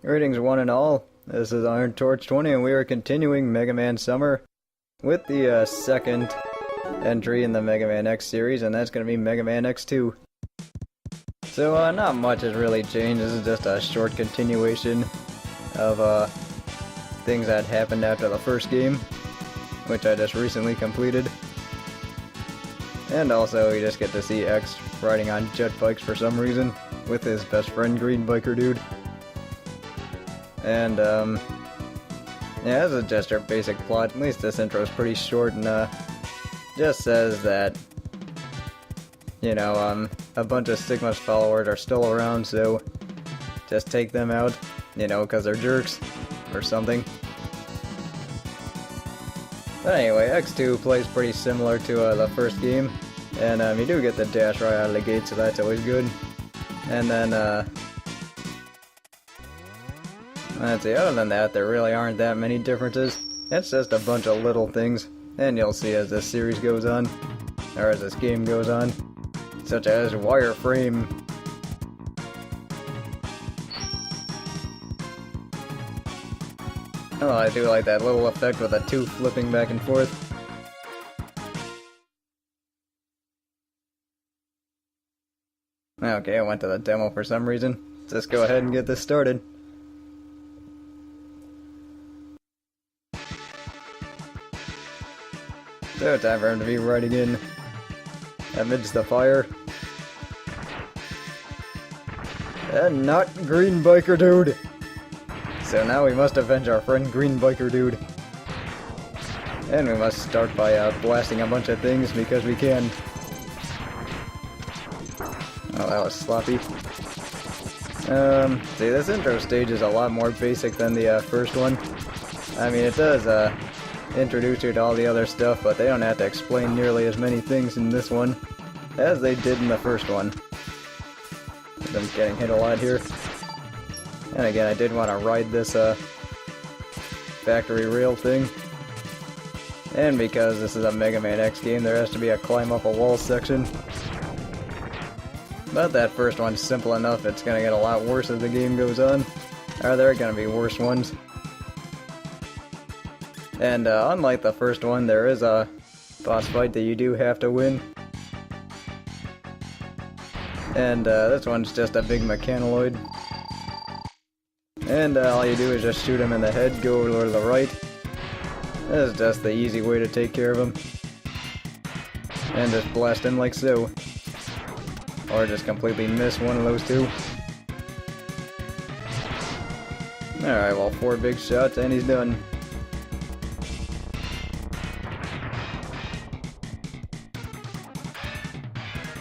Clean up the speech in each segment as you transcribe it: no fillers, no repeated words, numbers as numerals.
Greetings one and all, this is Iron Torch 20 and we are continuing Mega Man Summer with the second entry in the Mega Man X series, and that's going to be Mega Man X2. So not much has really changed. This is just a short continuation of things that happened after the first game, which I just recently completed. And also you just get to see X riding on jet bikes for some reason with his best friend Green Biker Dude. And, yeah, this is just our basic plot. At least this intro is pretty short and, just says that, you know, a bunch of Sigma's followers are still around, so just take them out, you know, because they're jerks, or something. But anyway, X2 plays pretty similar to the first game, and you do get the dash right out of the gate, so that's always good. And then, let's see, other than that, there really aren't that many differences. It's just a bunch of little things, and you'll see as this series goes on, or as this game goes on, such as wireframe. Oh, I do like that little effect with the two flipping back and forth. Okay, I went to the demo for some reason. Let's just go ahead and get this started. So, time for him to be riding in amidst the fire. And not Green Biker Dude! So now we must avenge our friend Green Biker Dude. And we must start by blasting a bunch of things because we can. Oh, that was sloppy. See, this intro stage is a lot more basic than the first one. I mean, it does introduce you to all the other stuff, but they don't have to explain nearly as many things in this one as they did in the first one. I'm getting hit a lot here. And again, I did want to ride this factory rail thing. And because this is a Mega Man X game, there has to be a climb up a wall section. But that first one's simple enough, it's gonna get a lot worse as the game goes on. Or there are gonna be worse ones. And unlike the first one, there is a boss fight that you do have to win. And this one's just a big mechanoid. And all you do is just shoot him in the head, go over to the right. This is just the easy way to take care of him. And just blast him like so. Or just completely miss one of those two. Alright, well, 4 big shots and he's done.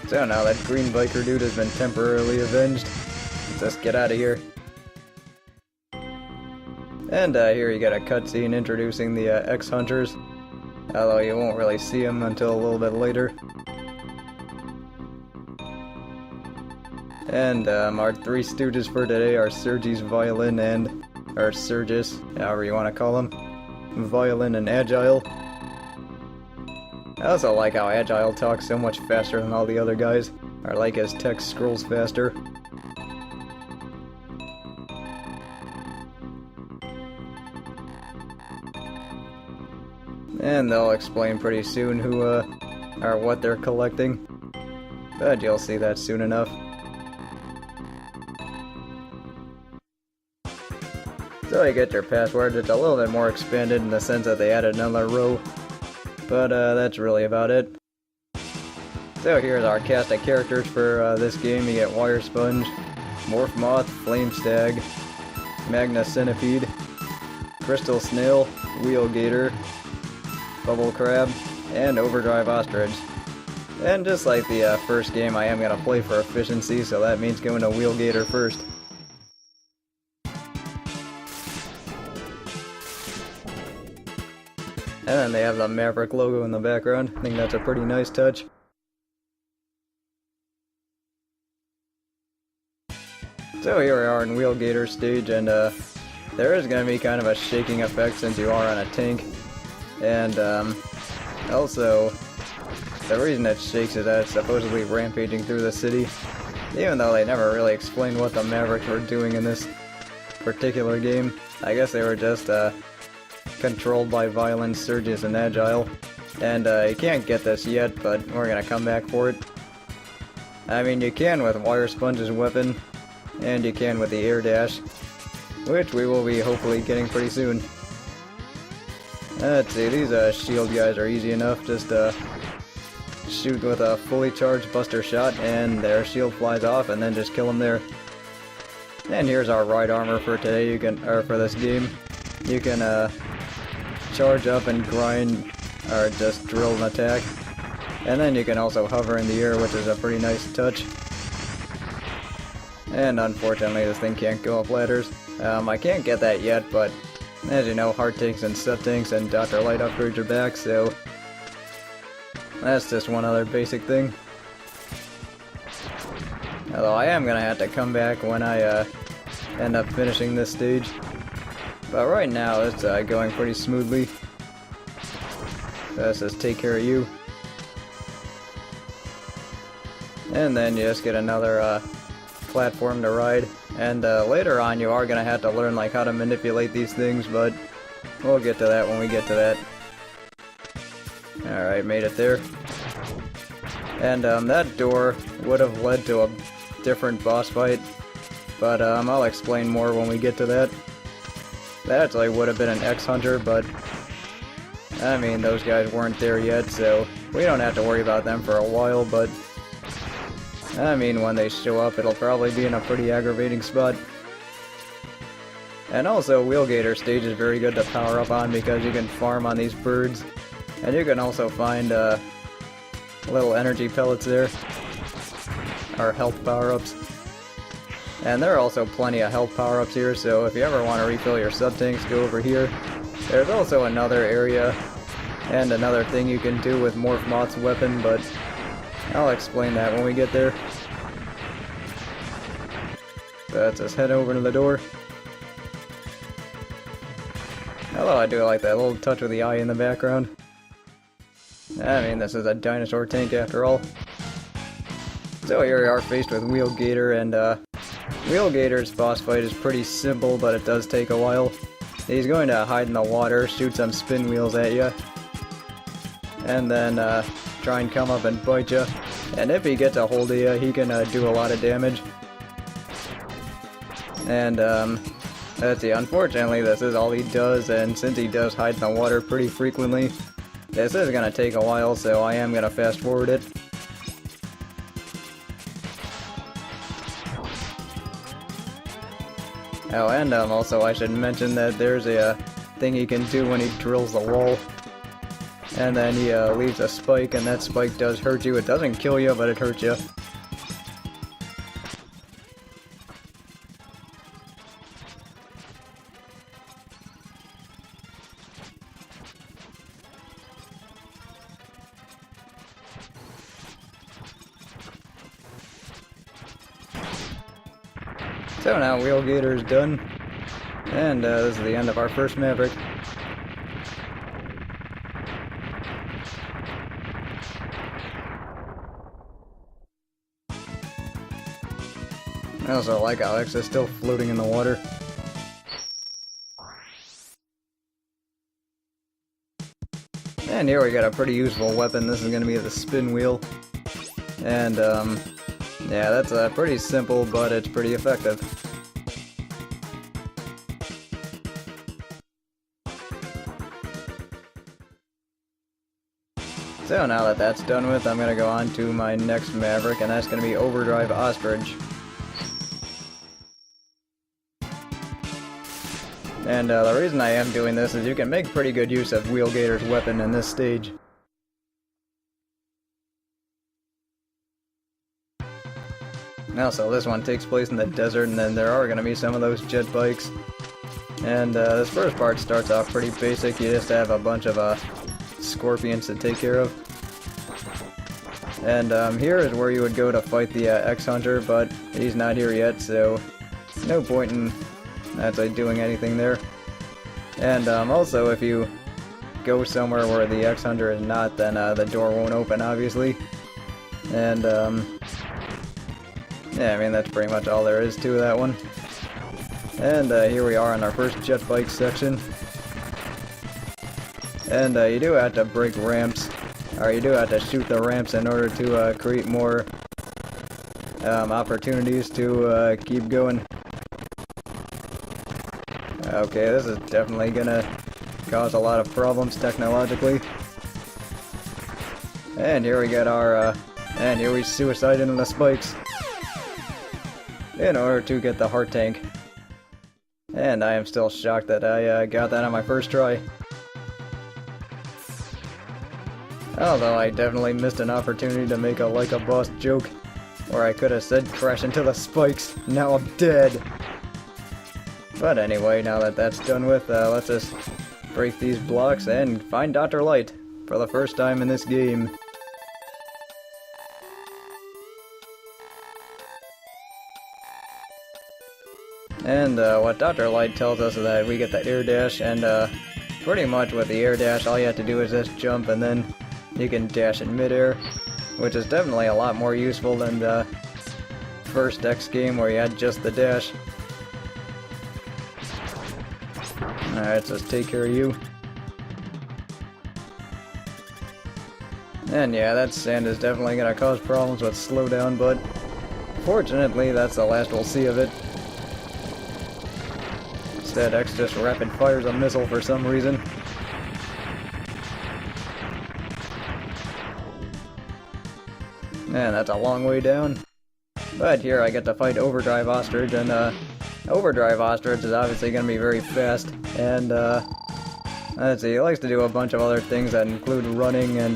So now that Green Biker Dude has been temporarily avenged, let's just get out of here. And here you get a cutscene introducing the X-Hunters, although you won't really see them until a little bit later. And our 3 stooges for today are Sergi's Violin and, or Sergis, however you want to call them, Violin and Agile. I also like how Agile talks so much faster than all the other guys. I like his text scrolls faster. And they'll explain pretty soon who, or what they're collecting. But you'll see that soon enough. So you get your passwords. It's a little bit more expanded in the sense that they added another row. But that's really about it. So here's our cast of characters for this game. You get Wire Sponge, Morph Moth, Flame Stag, Magna Centipede, Crystal Snail, Wheel Gator, Bubble Crab, and Overdrive Ostrich. And just like the first game, I am going to play for efficiency, so that means going to Wheel Gator first. And then they have the Maverick logo in the background. I think that's a pretty nice touch. So here we are in Wheel Gator stage, and there is going to be kind of a shaking effect since you are on a tank. And also, the reason it shakes is that it's supposedly rampaging through the city. Even though they never really explained what the Mavericks were doing in this particular game. I guess they were just controlled by violence, surges, and agile. And you can't get this yet, but we're gonna come back for it. I mean, you can with Wire Sponge's weapon, and you can with the air dash, which we will be hopefully getting pretty soon. Let's see, these shield guys are easy enough. Just shoot with a fully charged buster shot, and their shield flies off, and then just kill them there. And here's our ride armor for today. Or for this game, you can charge up and grind, or just drill an attack, and then you can also hover in the air, which is a pretty nice touch. And unfortunately, this thing can't go up ladders. I can't get that yet, but as you know, heart tanks and sub tanks and Dr. Light upgrades are back, so that's just one other basic thing. Although I am gonna have to come back when I end up finishing this stage. But right now it's going pretty smoothly. So let's just take care of you. And then you just get another platform to ride. And later on you are gonna have to learn like how to manipulate these things, but we'll get to that when we get to that. Alright, made it there. And that door would have led to a different boss fight, but I'll explain more when we get to that. That actually would have been an X-Hunter, but I mean, those guys weren't there yet, so we don't have to worry about them for a while, but I mean, when they show up, it'll probably be in a pretty aggravating spot. And also, Gator stage is very good to power up on because you can farm on these birds. And you can also find little energy pellets there, or health power-ups. And there are also plenty of health power-ups here, so if you ever want to refill your sub-tanks, go over here. There's also another area and another thing you can do with Morph Moth's weapon, but I'll explain that when we get there. So let's just head over to the door. Although I do like that little touch with the eye in the background. I mean, this is a dinosaur tank after all. So here we are faced with Gator, and Gator's boss fight is pretty simple, but it does take a while. He's going to hide in the water, shoot some spin wheels at you, and then try and come up and bite you. And if he gets a hold of you, he can do a lot of damage. And let's see, unfortunately this is all he does, and since he does hide in the water pretty frequently, this is going to take a while, so I am going to fast forward it. Oh, and also I should mention that there's a thing he can do when he drills the wall. And then he leaves a spike, and that spike does hurt you. It doesn't kill you, but it hurts you. So now Gator is done, and this is the end of our first Maverick. I also like how X is still floating in the water. And here we got a pretty useful weapon. This is going to be the spin wheel. And yeah, that's pretty simple, but it's pretty effective. So now that that's done with, I'm going to go on to my next Maverick, and that's going to be Overdrive Ostrich. And the reason I am doing this is you can make pretty good use of Gator's weapon in this stage. Also, this one takes place in the desert, and then there are going to be some of those jet bikes. And this first part starts off pretty basic. You just have a bunch of scorpions to take care of. And here is where you would go to fight the X-Hunter, but he's not here yet, so no point in actually doing anything there. And also, if you go somewhere where the X-Hunter is not, then the door won't open, obviously. And yeah, I mean, that's pretty much all there is to that one. And here we are on our first jet bike section. And you do have to break ramps, or you do have to shoot the ramps in order to create more opportunities to keep going. Okay, this is definitely gonna cause a lot of problems technologically. And here we get our, and here we suicide into the spikes in order to get the heart tank. And I am still shocked that I got that on my first try. Although I definitely missed an opportunity to make a like a boss joke, where I could have said crash into the spikes. Now I'm dead. But anyway, now that that's done with, let's just break these blocks and find Dr. Light for the first time in this game. And what Dr. Light tells us is that we get the air dash, and pretty much with the air dash all you have to do is just jump and then you can dash in midair, which is definitely a lot more useful than the first X game where you had just the dash. Alright, so let's take care of you. And yeah, that sand is definitely going to cause problems with slowdown, but fortunately that's the last we'll see of it. Instead, X just rapid fires a missile for some reason. Man, that's a long way down. But here I get to fight Overdrive Ostrich, and Overdrive Ostrich is obviously going to be very fast, and let's see, he likes to do a bunch of other things that include running and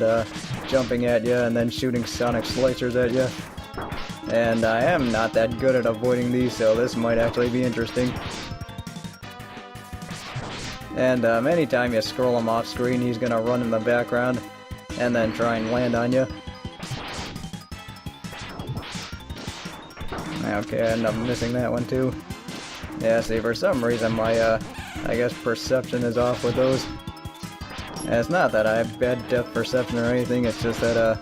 jumping at you and then shooting sonic slicers at you. And I am not that good at avoiding these, so this might actually be interesting. And anytime you scroll him off screen, he's going to run in the background and then try and land on you. Okay, I ended up missing that one too. Yeah, see, for some reason my, I guess perception is off with those. And it's not that I have bad depth perception or anything, it's just that,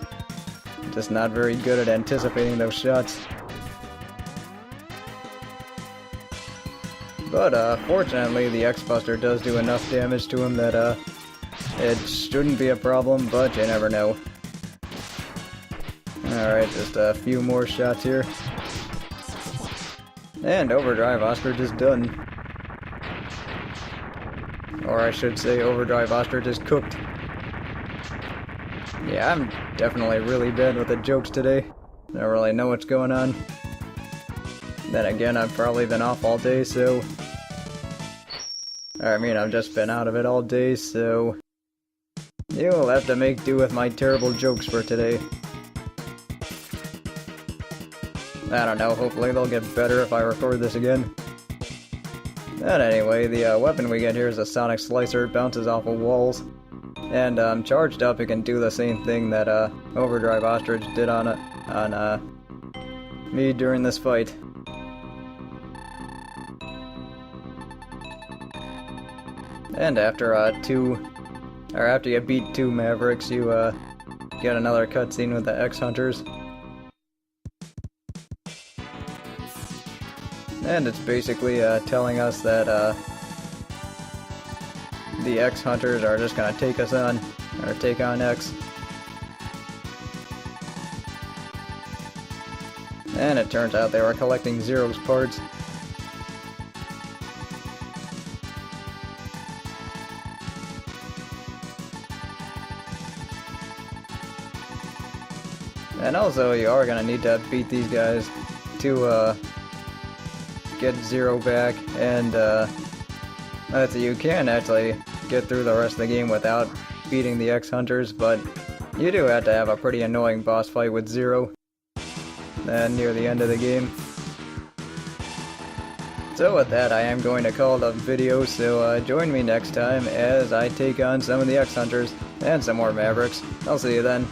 just not very good at anticipating those shots. But, fortunately, the X-Buster does do enough damage to him that, it shouldn't be a problem, but you never know. Alright, just a few more shots here. And Overdrive Ostrich is done. Or I should say Overdrive Ostrich is cooked. Yeah, I'm definitely really bad with the jokes today. I don't really know what's going on. Then again, I've probably been off all day, so... I mean, I've just been out of it all day, so... You'll have to make do with my terrible jokes for today. I don't know, hopefully they'll get better if I record this again. But anyway, the weapon we get here is a sonic slicer. It bounces off of walls. And charged up, it can do the same thing that Overdrive Ostrich did on me during this fight. And after after you beat 2 Mavericks, you get another cutscene with the X-Hunters. And it's basically telling us that the X-Hunters are just gonna take us on, or take on X. And it turns out they were collecting Zero's parts. And also, you are gonna need to beat these guys to get Zero back, and let's see, you can actually get through the rest of the game without beating the X-Hunters, but you do have to have a pretty annoying boss fight with Zero near the end of the game. So with that, I am going to call it a video, so join me next time as I take on some of the X-Hunters and some more Mavericks. I'll see you then.